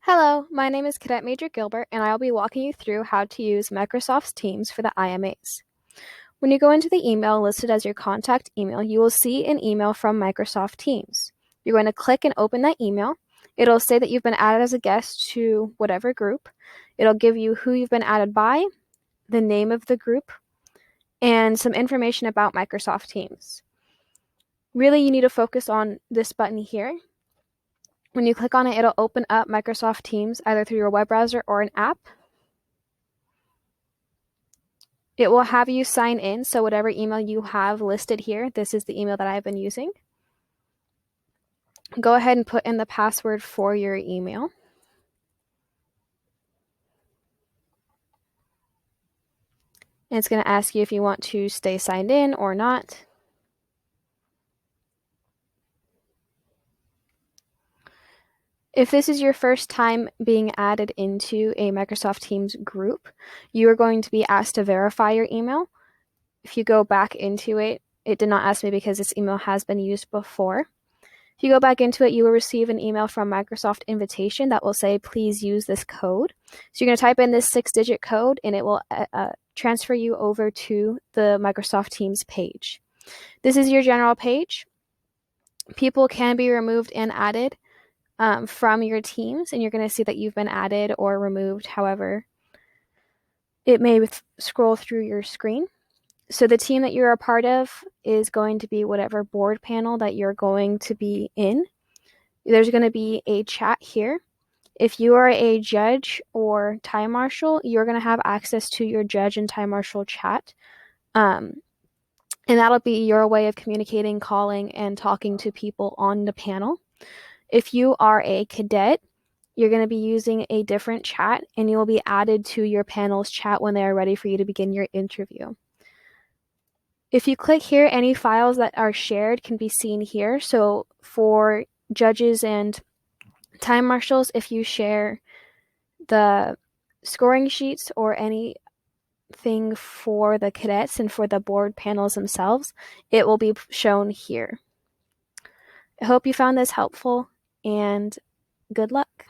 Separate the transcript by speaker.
Speaker 1: Hello, my name is Cadet Major Gilbert, and I'll be walking you through how to use Microsoft Teams for the IMAs. When you go into the email listed as your contact email, you will see an email from Microsoft Teams. You're going to click and open that email. It'll say that you've been added as a guest to whatever group. It'll give you who you've been added by, the name of the group, and some information about Microsoft Teams. Really, you need to focus on this button here. When you click on it, it'll open up Microsoft Teams either through your web browser or an app. It will have you sign in, so whatever email you have listed here, this is the email that I've been using. Go ahead and put in the password for your email. And it's going to ask you if you want to stay signed in or not. If this is your first time being added into a Microsoft Teams group, you are going to be asked to verify your email. If you go back into it, it did not ask me because this email has been used before. If you go back into it, you will receive an email from Microsoft Invitation that will say, please use this code. So you're going to type in this 6-digit code and it will transfer you over to the Microsoft Teams page. This is your general page. People can be removed and added from your teams, and you're going to see that you've been added or removed, however it may scroll through your screen. So the team that you're a part of is going to be whatever board panel that you're going to be in. There's going to be a chat here. If you are a judge or time marshal, you're going to have access to your judge and time marshal chat. And that'll be your way of communicating, calling, and talking to people on the panel. If you are a cadet, you're going to be using a different chat, and you will be added to your panel's chat when they are ready for you to begin your interview. If you click here, any files that are shared can be seen here. So for judges and time marshals, if you share the scoring sheets or anything for the cadets and for the board panels themselves, it will be shown here. I hope you found this helpful, and good luck.